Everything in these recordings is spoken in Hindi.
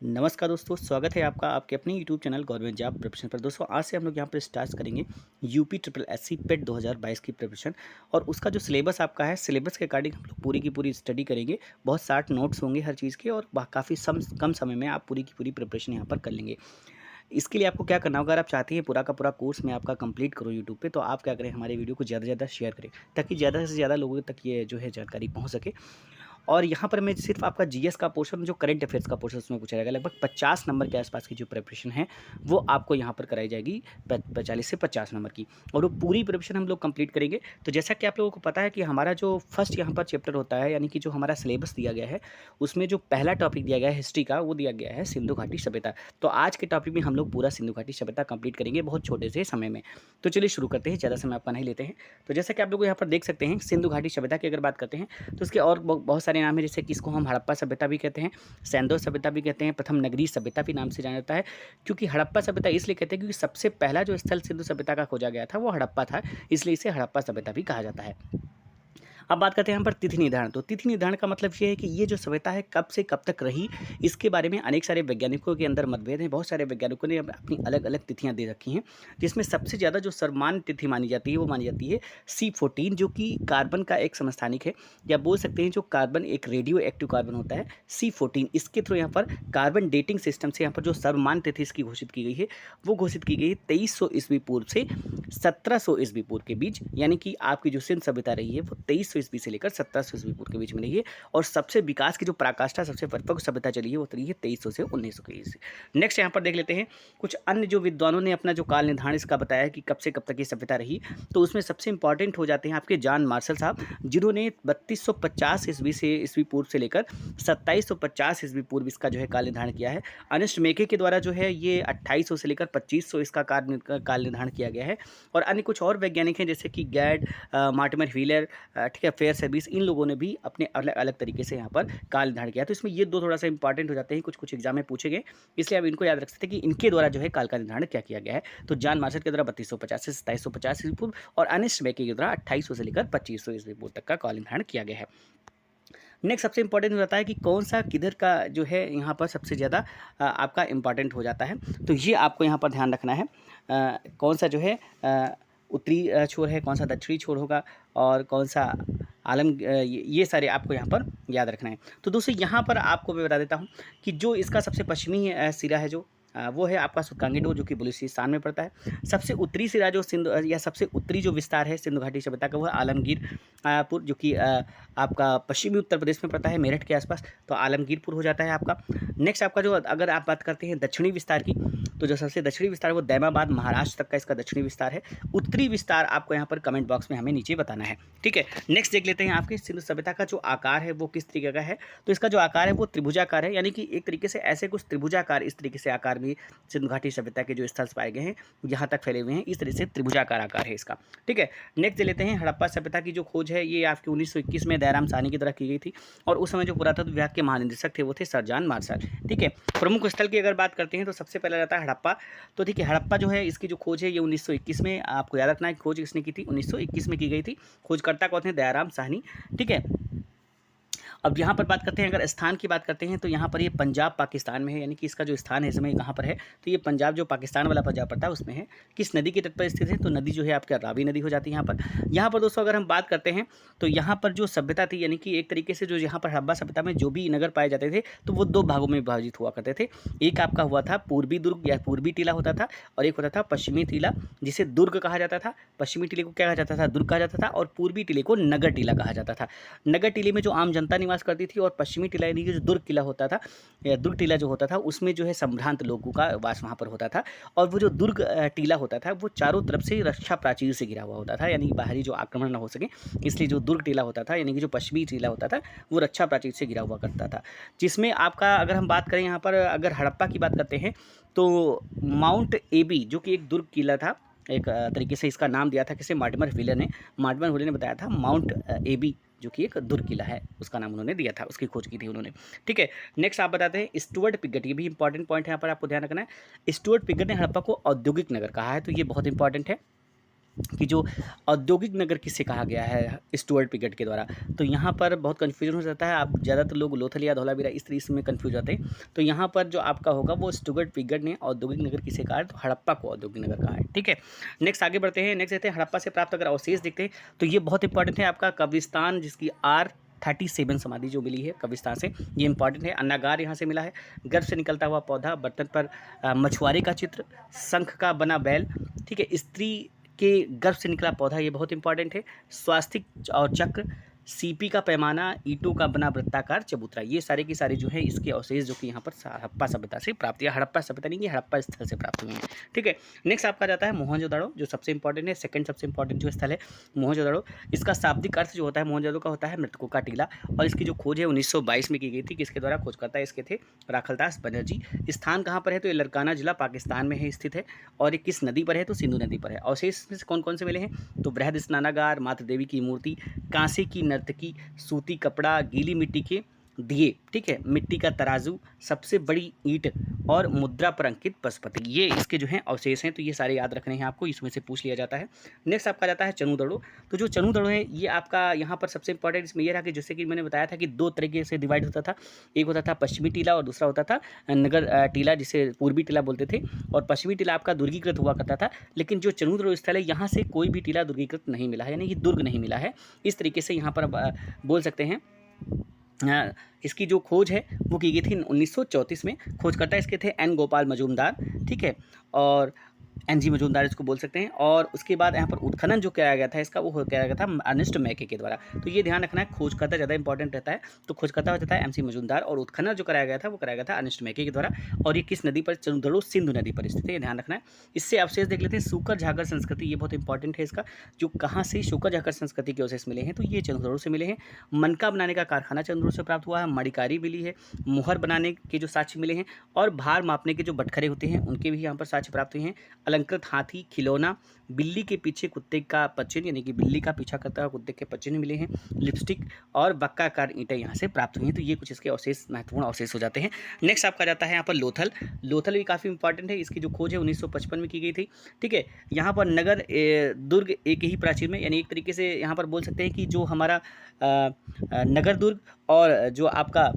नमस्कार दोस्तों, स्वागत है आपका आपके अपने YouTube channel government job preparation पर। दोस्तों आज से हम लोग यहाँ पर स्टार्ट करेंगे यूपी ट्रिपल एससी पेट 2022 की प्रिपरेशन। और उसका जो सिलेबस आपका है, सिलेबस के अकॉर्डिंग हम लोग पूरी की पूरी स्टडी करेंगे। बहुत साठ नोट्स होंगे हर चीज़ के और काफ़ी कम समय में आप पूरी की पूरी प्रिपरेशन यहाँ पर कर लेंगे। इसके लिए आपको क्या करना होगा, अगर आप चाहते हैं पूरा का पूरा कोर्स मैं आपका कंप्लीट करूँ यूट्यूब पे, तो आप क्या करें, हमारे वीडियो को ज़्यादा से ज़्यादा शेयर करें ताकि ज़्यादा से ज़्यादा लोगों तक ये जो है जानकारी पहुँच सके। और यहाँ पर मैं सिर्फ आपका जीएस का पोर्शन, जो करंट अफेयर्स का पोर्शन उसमें पूछा जाएगा, लगभग 50 नंबर के आसपास की जो प्रिपरेशन है वो आपको यहाँ पर कराई जाएगी, 40 से 50 नंबर की। और वो पूरी प्रिपरेशन हम लोग कंप्लीट करेंगे। तो जैसा कि आप लोगों को पता है कि हमारा जो फर्स्ट यहाँ पर चैप्टर होता है, यानी कि जो हमारा सिलेबस दिया गया है उसमें जो पहला टॉपिक दिया गया है हिस्ट्री का, वो दिया गया है सिंधु घाटी सभ्यता। तो आज के टॉपिक में हम लोग पूरा सिंधु घाटी सभ्यता कंप्लीट करेंगे बहुत छोटे से समय में। तो चलिए शुरू करते हैं, ज़्यादा समय आपका नहीं लेते हैं। तो जैसा कि आप लोग यहाँ पर देख सकते हैं, सिंधु घाटी सभ्यता की अगर बात करते हैं तो इसके और बहुत सारे नाम हैं, जैसे कि इसको हम हड़प्पा सभ्यता भी कहते हैं, सैंधव सभ्यता भी कहते हैं, प्रथम नगरीय सभ्यता भी नाम से जाना जाता है। क्योंकि हड़प्पा सभ्यता इसलिए कहते हैं क्योंकि सबसे पहला जो स्थल सिंधु सभ्यता का खोजा गया था वो हड़प्पा था, इसलिए इसे हड़प्पा सभ्यता भी कहा जाता है। अब बात करते हैं यहाँ पर तिथि निर्धारण। तो तिथि निर्धारण का मतलब ये है कि ये जो सभ्यता है कब से कब तक रही, इसके बारे में अनेक सारे वैज्ञानिकों के अंदर मतभेद हैं। बहुत सारे वैज्ञानिकों ने अपनी अलग अलग तिथियाँ दे रखी हैं, जिसमें सबसे ज़्यादा जो सर्वमान्य तिथि मानी जाती है वो मानी जाती है C14, जो कि कार्बन का एक समस्थानिक है, या बोल सकते हैं जो कार्बन एक रेडियो एक्टिव कार्बन होता है C14। इसके थ्रू यहाँ पर कार्बन डेटिंग सिस्टम से यहाँ पर जो सर्वमान्य तिथि इसकी घोषित की गई है वो घोषित की गई है 2300 ईस्वी पूर्व से 1700 ईस्वी पूर्व के बीच। यानी कि आपकी जो सिंध सभ्यता रही है वो 2300 ईस्वी से लेकर 1700 ईस्वी पूर्व के बीच में रही है। और सबसे विकास की जो पराकाष्ठा, सबसे परिपक्व सभ्यता चली है वो रही है 2300 से 1900 के ईस्वी। नेक्स्ट यहाँ पर देख लेते हैं कुछ अन्य जो विद्वानों ने अपना जो काल निर्धारण इसका बताया कि कब से कब तक ये सभ्यता रही। तो उसमें सबसे इंपॉर्टेंट हो जाते हैं आपके जॉन मार्शल साहब, जिन्होंने 3250 ईस्वी से ईस्वी पूर्व से लेकर 2750 ईस्वी पूर्व इसका जो है काल निर्धारण किया है। अर्नेस्ट मेके के द्वारा जो है ये 2800 से लेकर 2500 इसका काल निर्धारण किया गया है। और अन्य कुछ और वैज्ञानिक हैं जैसे कि गैड, मार्टिमर व्हीलर, ठीक है, फेयर सर्विस, इन लोगों ने भी अपने अलग अलग तरीके से यहाँ पर काल निर्धारण किया। तो इसमें ये दो थोड़ा सा इंपॉर्टेंट हो जाते हैं, कुछ कुछ एग्जाम में पूछे गए, इसलिए आप इनको याद रख सकते हैं कि इनके द्वारा जो है काल का निर्धारण क्या किया गया है। तो जॉन मार्शल के द्वारा 3250 से 2750 ईस्वी पूर्व, और अर्नेस्ट मेके के द्वारा 2800 से लेकर 2500 ईस्वी पूर्व तक का काल निर्धारण किया गया है। नेक्स्ट सबसे इंपॉर्टेंट हो जाता है कि कौन सा किधर का जो है यहाँ पर सबसे ज़्यादा आपका इम्पॉर्टेंट हो जाता है। तो ये आपको यहाँ पर ध्यान रखना है, कौन सा जो है उत्तरी छोर है, कौन सा दक्षिणी छोर होगा, और कौन सा ये सारे आपको यहाँ पर याद रखना है। तो दोस्तों यहाँ पर आपको मैं बता देता हूँ कि जो इसका सबसे पश्चिमी सिरा है जो वो है आपका सुकांगीडोर, जो कि बलूचिस्तान में पड़ता है। सबसे उत्तरी सिरा जो सिंधु या सबसे उत्तरी जो विस्तार है सिंधु घाटी सभ्यता का, वो है आलमगीरपुर, जो कि आपका पश्चिमी उत्तर प्रदेश में पड़ता है, मेरठ के आसपास। तो आलमगीरपुर हो जाता है आपका। नेक्स्ट आपका जो, अगर आप बात करते हैं दक्षिणी विस्तार की, तो जो सबसे दक्षिणी विस्तार है वो दैमाबाद महाराष्ट्र तक का इसका दक्षिणी विस्तार है। उत्तरी विस्तार आपको यहाँ पर कमेंट बॉक्स में हमें नीचे बताना है, ठीक है। नेक्स्ट देख लेते हैं आपकी सिंधु सभ्यता का जो आकार है वो किस तरीके का है। तो इसका जो आकार है वो त्रिभुजाकार है, यानी कि एक तरीके से ऐसे कुछ त्रिभुजाकार इस तरीके से आकार भी सिंधु घाटी सभ्यता के जो स्थल पाए गए हैं यहाँ तक फैले हुए हैं, इस तरह से त्रिभुजाकार आकार है इसका, ठीक है। नेक्स्ट दे लेते हैं हड़प्पा सभ्यता की जो खोज है ये आपकी 1921 में दयाराम साहनी की तरह की गई थी, और उस समय जो पुरातत्व विभाग के महानिदेशक थे वो थे सर जॉन मार्शल, ठीक है। प्रमुख स्थल की अगर बात करते हैं तो सबसे पहला रहता है हड़प्पा। तो ठीक है, हड़प्पा जो है इसकी जो खोज है ये 1921 में, आपको याद रखना है खोज किसने की थी, 1921 में की गई थी। खोजकर्ता कौन थे, दयाराम साहनी, ठीक है। अब यहाँ पर बात करते हैं, अगर स्थान की बात करते हैं तो यहाँ पर ये पंजाब पाकिस्तान में है, यानी कि इसका जो स्थान है इस समय कहाँ पर है, तो ये पंजाब जो पाकिस्तान वाला पंजाब पड़ता है उसमें है। किस नदी के तट पर स्थित है, तो नदी जो है आपका रावी नदी हो जाती है यहाँ पर। यहाँ पर दोस्तों अगर हम बात करते हैं तो यहाँ पर जो सभ्यता थी, यानी कि एक तरीके से जो यहाँ पर हड़प्पा सभ्यता में जो भी नगर पाए जाते थे तो वो दो भागों में विभाजित हुआ करते थे। एक आपका हुआ था पूर्वी दुर्ग या पूर्वी टीला होता था, और एक होता था पश्चिमी टीला, जिसे दुर्ग कहा जाता था। पश्चिमी टीले को क्या कहा जाता था, दुर्ग कहा जाता था, और पूर्वी टीले को नगर टीला कहा जाता था। नगर टीले में जो आम जनता निवास करती थी, और पश्चिमी टीला यानी कि जो दुर्ग किला होता था या दुर्ग टीला जो होता था उसमें जो है संभ्रांत लोगों का वास वहाँ पर होता था। और वो जो दुर्ग टीला होता था वो चारों तरफ से रक्षा प्राचीर से घिरा हुआ होता था, यानी बाहरी जो आक्रमण ना हो सके, इसलिए जो दुर्ग टीला होता था यानी कि जो पश्चिमी टीला होता था वो रक्षा प्राचीर से घिरा हुआ करता था। जिसमें आपका अगर हम बात करें यहाँ पर, अगर हड़प्पा की बात करते हैं तो माउंट एबी, जो कि एक दुर्ग किला था, एक तरीके से इसका नाम दिया था किसे, मार्टिमर व्हीलर ने बताया था माउंट एबी, जो कि एक दुर्ग किला है, उसका नाम उन्होंने दिया था, उसकी खोज की थी उन्होंने, ठीक है। नेक्स्ट आप बताते हैं स्टुअर्ट पिगट, ये भी इंपॉर्टेंट पॉइंट है यहाँ पर आपको ध्यान रखना है। स्टुअर्ट पिगट ने हड़प्पा को औद्योगिक नगर कहा है, तो ये बहुत इंपॉर्टेंट है। कि जो औद्योगिक नगर किसे कहा गया है स्टुअर्ट पिगट के द्वारा। तो यहाँ पर बहुत कन्फ्यूजन हो जाता है, आप ज़्यादातर लोग लोथल या धौलावीरा इस तरीके से में कन्फ्यूज होते हैं। तो यहाँ पर जो आपका होगा वो स्टुअर्ट पिगट ने औद्योगिक नगर किसे कहा है, तो हड़प्पा को औद्योगिक नगर कहा है। ठीक है, नेक्स्ट आगे बढ़ते हैं। नेक्स्ट देखते हैं हड़प्पा से प्राप्त अगर अवशेष देखते हैं तो ये बहुत इंपॉर्टेंट है आपका कब्रिस्तान, जिसकी R37 समाधि जो मिली है कब्रिस्तान से, ये इंपॉर्टेंट है। अन्नागार यहाँ से मिला है, गर्भ से निकलता हुआ पौधा, बर्तन पर मछुआरे का चित्र, शंख का बना बैल, ठीक है, स्त्री के गर्भ से निकला पौधा, ये बहुत इंपॉर्टेंट है। स्वास्तिक और चक्र, सीपी का पैमाना, ईंटों का बना वृत्ताकार चबूतरा, ये सारे की सारी जो है इसके अवशेष जो कि यहाँ पर हड़प्पा सभ्यता से प्राप्त, या हड़प्पा सभ्यता नहीं, ये हड़प्पा स्थल से प्राप्त हुए हैं। ठीक है, नेक्स्ट आपका जाता है मोहनजोदड़ो, जो सबसे इंपॉर्टेंट है, सेकंड सबसे इंपॉर्टेंट जो स्थल है मोहनजोदड़ो। इसका शाब्दिक अर्थ जो होता है मोहनजोदड़ो का होता है मृतकों का टीला, और इसकी जो खोज है 1922 में की गई थी। किसके द्वारा? खोजकर्ता इसके थे राखलदास बनर्जी। स्थान कहाँ पर है? तो ये लरकाना जिला पाकिस्तान में है स्थित है, और ये किस नदी पर है? तो सिंधु नदी पर है। अवशेष में से कौन कौन से मिले हैं? तो बृहद स्नानागार, मातृ देवी की मूर्ति, कांसे की नर्तकी, सूती कपड़ा, गीली मिट्टी के दिए, ठीक है, मिट्टी का तराजू, सबसे बड़ी ईंट और मुद्रा पर अंकित पशुपति, ये इसके जो हैं अवशेष हैं। तो ये सारे याद रखने हैं आपको, इसमें से पूछ लिया जाता है। नेक्स्ट आपका जाता है चनूदड़ो। तो जो चनूदड़ो है ये आपका यहाँ पर सबसे इंपॉर्टेंट इसमें ये रहा कि जैसे कि मैंने बताया था कि दो तरीके से डिवाइड होता था, एक होता था पश्चिमी टीला और दूसरा होता था नगर टीला, जिसे पूर्वी टीला बोलते थे। और पश्चिमी टीला आपका दुर्गीकृत हुआ करता था, लेकिन जो चनूदड़ो स्थल है यहाँ से कोई भी टीला दुर्गीकृत नहीं मिला है, यानी कि दुर्ग नहीं मिला है। इस तरीके से यहाँ पर बोल सकते हैं। इसकी जो खोज है वो की गई थी 1934 में। खोजकर्ता इसके थे एन गोपाल मजूमदार, ठीक है, और एनजी मजूमदार इसको बोल सकते हैं। और उसके बाद यहाँ पर उत्खनन जो कराया गया था इसका, वो कराया गया था अर्नेस्ट मैके के द्वारा। तो ये ध्यान रखना है, खोजकर्ता ज़्यादा इंपॉर्टेंट रहता है। तो खोजकर्ता हो जाता है एमसी मजूमदार, और उत्खनन जो कराया गया था वो कराया गया था अर्नेस्ट मैके के द्वारा। और ये किस नदी पर? चनूदड़ो सिंधु नदी पर स्थित है, ये ध्यान रखना है। इससे अवशेष देख लेते हैं। सूकर झाकर संस्कृति, ये बहुत इंपॉर्टेंट है इसका, जो कहाँ से सूकर झाकर संस्कृति के अवशेष मिले हैं, तो ये चनूदड़ो से मिले हैं। मनका बनाने का कारखाना चनूदड़ो से प्राप्त हुआ है, मणिकारी मिली है, मुहर बनाने के जो साक्ष्य मिले हैं, और भार मापने के जो बटखरे होते हैं उनके भी यहाँ पर साक्ष्य प्राप्त हुए हैं। अलंकृत हाथी, खिलौना, बिल्ली के पीछे कुत्ते का पचिन्ह, यानी कि बिल्ली का पीछा करता हुआ कुत्ते के पचिन्ह मिले हैं। लिपस्टिक और बक्काकार ईंटें यहाँ से प्राप्त हुई हैं। तो ये कुछ इसके अवशेष, महत्वपूर्ण अवशेष हो जाते हैं। नेक्स्ट आपका जाता है यहाँ पर लोथल। लोथल भी काफ़ी इंपॉर्टेंट है, इसकी जो खोज है 1955 में की गई थी। ठीक है, यहाँ पर नगर दुर्ग एक ही प्राचीर में, यानी एक तरीके से यहाँ पर बोल सकते हैं कि जो हमारा नगर दुर्ग और जो आपका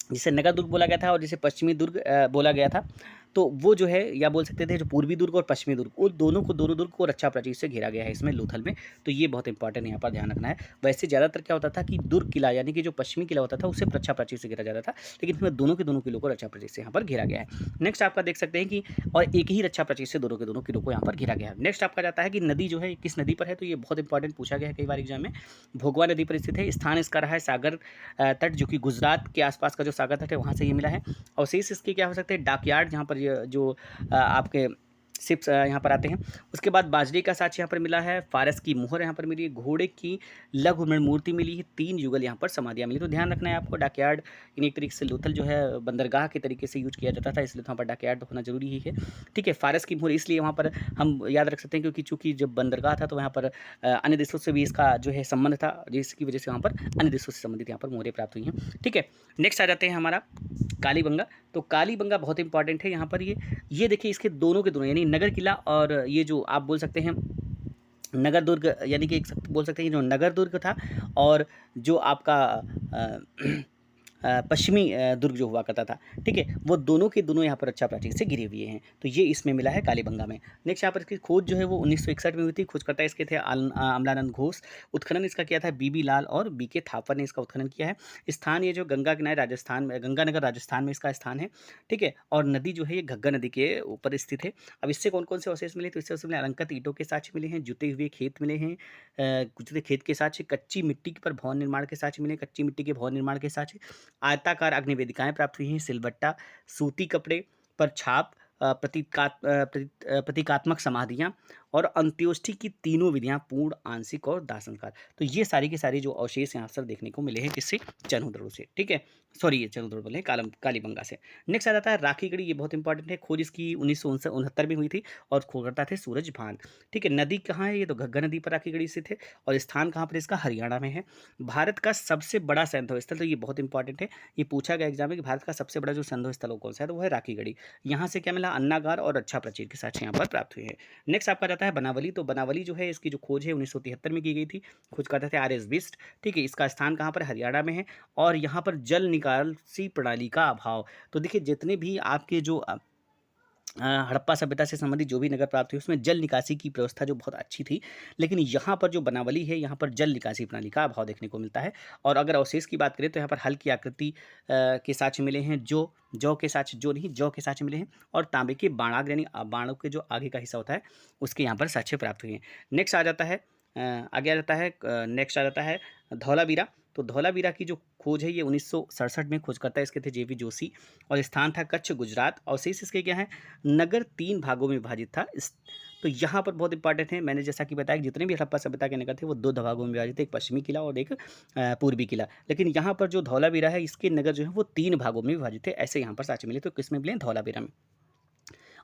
जिसे नगर दुर्ग बोला गया था और जिसे पश्चिमी दुर्ग बोला गया था, तो वो जो है, या बोल सकते थे जो पूर्वी दुर्ग और पश्चिमी दुर्ग, उन दोनों दुर्ग को रक्षा प्राचीर से घेरा गया है इसमें लोथल में। तो ये बहुत इंपॉर्टेंट यहाँ पर ध्यान रखना है। वैसे ज़्यादातर क्या होता था कि दुर्ग किला, यानी कि जो पश्चिमी किला होता था उसे रक्षा प्राचीर से घेरा जाता था, लेकिन इसमें दोनों के दोनों किलों को रक्षा प्राचीर से यहाँ पर घेरा गया है। नेक्स्ट आपका देख सकते हैं कि और एक ही रक्षा प्राचीर से दोनों के दोनों किलों को यहाँ पर घेरा गया है। नेक्स्ट आपका जाता है कि नदी जो है किस नदी पर है, तो ये बहुत इंपॉर्टेंट पूछा गया है कई बार एग्जाम में। भोगवा नदी पर स्थित है। स्थान इसका रहा है सागर तट, जो कि गुजरात के आसपास का जो सागर तट है वहाँ से ये मिला है। अवशेष इसके क्या हो सकते हैं? डाकयार्ड, जहाँ पर जो आपके शिप्स यहाँ पर आते हैं। उसके बाद बाजरे का साक्ष्य यहाँ पर मिला है। फारस की मोहर यहाँ पर मिली है। घोड़े की लघु मूर्ति मिली है। 3 युगल यहाँ पर समाधियाँ मिली। तो ध्यान रखना है आपको, डाकयार्ड यानी एक तरीके से लोथल जो है बंदरगाह के तरीके से यूज किया जाता था, इसलिए वहाँ पर डाकयार्ड होना जरूरी ही है। ठीक है, फारस की मोहर इसलिए वहाँ पर हम याद रख सकते हैं क्योंकि चूँकि जब बंदरगाह था तो वहाँ पर अन्य देशों से भी इसका जो है संबंध था, जिसकी वजह से वहाँ पर अन्य देशों से संबंधित यहाँ पर मोहरें प्राप्त हुई हैं। ठीक है, नेक्स्ट आ जाते हैं हमारा कालीबंगा। तो कालीबंगा बहुत इंपॉर्टेंट है यहाँ पर। ये देखिए इसके दोनों के दोनों, यानी नगर किला और ये जो आप बोल सकते हैं नगर दुर्ग, यानी कि एक बोल सकते हैं जो नगर दुर्ग था और जो आपका पश्चिमी दुर्ग जो हुआ करता था, ठीक है, वो दोनों के दोनों यहाँ पर रक्षा प्राचीर से घिरे हुए हैं। तो ये इसमें मिला है कालीबंगा में। नेक्स्ट यहाँ पर इसकी खोज जो है वो 1961 में हुई थी। खोजकर्ता इसके थे अमलानंद घोष। उत्खनन इसका किया था बीबी लाल और बीके थापर ने इसका उत्खनन किया है। स्थान ये जो गंगा किनारे राजस्थान में, गंगानगर राजस्थान में इसका स्थान है। ठीक है, और नदी जो है ये घग्गर नदी के ऊपर स्थित है। अब इससे कौन कौन से अवशेष मिले? तो इससे उसमें अलंकृत ईंटों के साक्ष्य मिले हैं, जुते हुए खेत मिले हैं, गुजरे खेत के साक्ष्य, कच्ची मिट्टी पर भवन निर्माण के साक्ष्य मिले, कच्ची मिट्टी के भवन निर्माण के साक्ष्य, आयताकार अग्निवेदिकाएं प्राप्त हुई हैं, सिलबट्टा, सूती कपड़े पर छाप, प्रतीकात्मक समाधियाँ और अंत्योष्टि की तीनों विधियाँ, पूर्ण, आंशिक और दाह संस्कार। तो ये सारी की सारी जो अवशेष यहाँ पर देखने को मिले हैं किससे? चनूदड़ो से। ठीक है, सॉरी ये चंद्रद्रोण बोले कालीबंगा से। नेक्स्ट आ जाता है राखीगढ़ी, ये बहुत इंपॉर्टेंट है। खोज इसकी 1969 में हुई थी और खोजकर्ता थे सूरजभान। ठीक है, नदी कहाँ है? ये तो घग्गर नदी पर राखीगढ़ी स्थित है। और स्थान कहाँ पर इसका? हरियाणा में है। भारत का सबसे बड़ा सैंधव स्थल, तो ये बहुत इंपॉर्टेंट है, ये पूछा गया एग्जाम में कि भारत का सबसे बड़ा जो सैंधव स्थल वो कौन सा है, तो वो है राखीगढ़ी। यहाँ से क्या मिला? अन्नागार और अच्छा प्राचीर के साक्ष्य यहाँ पर प्राप्त हुए हैं। नेक्स्ट आपका जाता है बनावली, तो बनावली जो है इसकी जो खोज है 1973 में की गई थी। खोज करते थे RS बिस्ट। ठीक है, इसका स्थान कहाँ पर? हरियाणा में है। और यहाँ पर जल निकासी प्रणाली का अभाव। तो देखिए जितने भी आपके जो हड़प्पा सभ्यता से संबंधित जो भी नगर प्राप्त हुई उसमें जल निकासी की व्यवस्था जो बहुत अच्छी थी, लेकिन यहाँ पर जो बनावली है यहाँ पर जल निकासी प्रणाली का अभाव देखने को मिलता है। और अगर अवशेष की बात करें तो यहाँ पर हल की आकृति के साक्ष्य मिले हैं, जो जौ के साक्ष्य, जो नहीं जौ के साक्ष्य मिले हैं, और तांबे के बाणाग्र यानी बाणों के जो आगे का हिस्सा होता है उसके यहाँ पर साक्ष्य प्राप्त हुए हैं। नेक्स्ट आ जाता है आगे आ जाता है नेक्स्ट आ जाता है धौलावीरा। तो धौलावीरा की जो खोज है ये 1967 में खोज करता है, इसके थे JV जोशी। और स्थान था कच्छ, गुजरात। और शेष इसके क्या है? नगर 3 भागों में विभाजित था। तो यहाँ पर बहुत इंपॉर्टेंट है, मैंने जैसा कि बताया कि जितने भी हड़प्पा सभ्यता के नगर थे वो 2 भागों में विभाजित थे, एक पश्चिमी किला और एक पूर्वी किला। लेकिन यहाँ पर जो धौलावीरा है इसके नगर जो है वो 3 भागों में विभाजित थे, ऐसे यहाँ पर साक्ष्य मिले। तो किस में मिले? धौलावीरा में।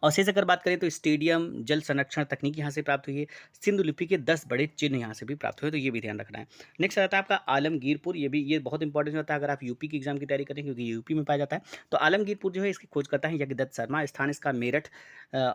और शेष अगर बात करें तो स्टेडियम, जल संरक्षण तकनीक यहाँ से प्राप्त हुई है। सिंधु लिपि के 10 बड़े चिन्ह यहाँ से भी प्राप्त हुए, तो ये भी ध्यान रखना है। नेक्स्ट आता है आपका आलमगीरपुर, ये बहुत इंपॉर्टेंट होता है अगर आप यूपी की एग्जाम की तैयारी करें, क्योंकि यूपी में पाया जाता है। तो आलमगीरपुर जो है इसकी खोज करता है यज्ञदत्त शर्मा। स्थान इसका मेरठ।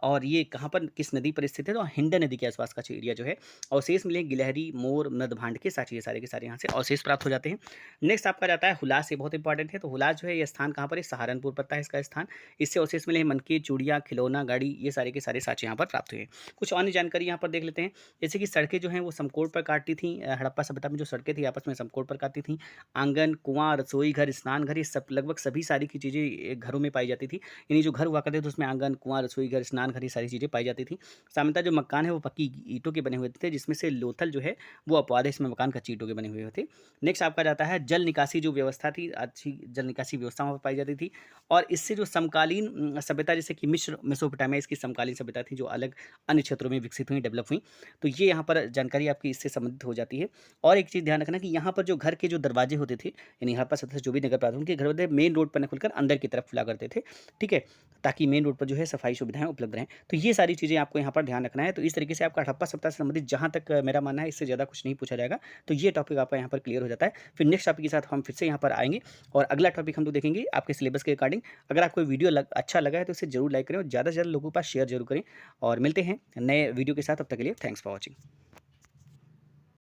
और ये कहाँ पर, किस नदी पर स्थित है? तो हिंडन नदी के आसपास का एरिया जो है। अवशेष मिले गिलहरी, मोर, नदभांड के साथ, ये सारे के सारे यहाँ से अवशेष प्राप्त हो जाते हैं। नेक्स्ट आपका जाता है हुलास, ये बहुत इंपॉर्टेंट है। तो हुलास जो है ये स्थान कहाँ पर है? सहारनपुर पड़ता है इसका स्थान। इससे अवशेष मिले हैं मनके, चूड़ियाँ, खिलौना, गाड़ी, ये सारे के सारे साक्ष्य यहाँ पर प्राप्त हुए हैं। कुछ अन्य जानकारी यहाँ पर देख लेते हैं, जैसे कि सड़कें जो हैं वो समकोण पर काटती थी। हड़प्पा सभ्यता में जो सड़कें थी आपस में समकोण पर काटती थी। आंगन, कुआं, रसोई घर, स्नान घर, ये सब लगभग सभी सारी की चीज़ें घरों में पाई जाती थी। यानी जो घर हुआ करते थे उसमें आंगन, कुआं, रसोई घर, स्नान घर, ये सारी चीज़ें पाई जाती थी। सामान्यतः जो मकान है वो पक्की ईंटों के बने हुए थे, जिसमें से लोथल जो है वो अपवाद है, इसमें मकान कच्ची ईंटों के बने हुए थे। नेक्स्ट आपका जाता है जल निकासी जो व्यवस्था थी, अच्छी जल निकासी व्यवस्था वहाँ पर पाई जाती थी। और इससे जो समकालीन सभ्यता, जैसे कि मिस्र, मेसोपोटामिया, इसकी समकालीन सभ्यता थी जो अलग अन्य क्षेत्रों में विकसित हुई, डेवलप हुई। तो ये यहाँ पर जानकारी आपकी इससे संबंधित हो जाती है। और एक चीज़ ध्यान रखना कि यहाँ पर जो घर के जो दरवाजे होते थे, यानी हड़प्पा सभ्यता से जो भी नगर प्राप्त उनके घर होते मेन रोड पर न खुलकर अंदर की तरफ खुला करते थे। ठीक है, ताकि मेन रोड पर जो है सफाई सुविधाएं उपलब्ध रहें। तो ये सारी चीज़ें आपको यहाँ पर ध्यान रखना है। तो इस तरीके से आपका हड़प्पा सभ्यता से संबंधित जहाँ तक मेरा मानना है इससे ज़्यादा कुछ नहीं पूछा जाएगा। तो ये टॉपिक आपका यहाँ पर क्लियर हो जाता है। फिर नेक्स्ट टॉपिक के साथ हम फिर से यहाँ पर आएंगे और अगला टॉपिक हम लोग देखेंगे आपके सिलेबस के अकॉर्डिंग। अगर आपको वीडियो अच्छा लगा है तो इसे जरूर लाइक करें और ज़्यादा से ज़्यादा लोगों के पास शेयर जरूर करें। और मिलते हैं नए वीडियो के साथ, तब तक के लिए थैंक्स फॉर वॉचिंग।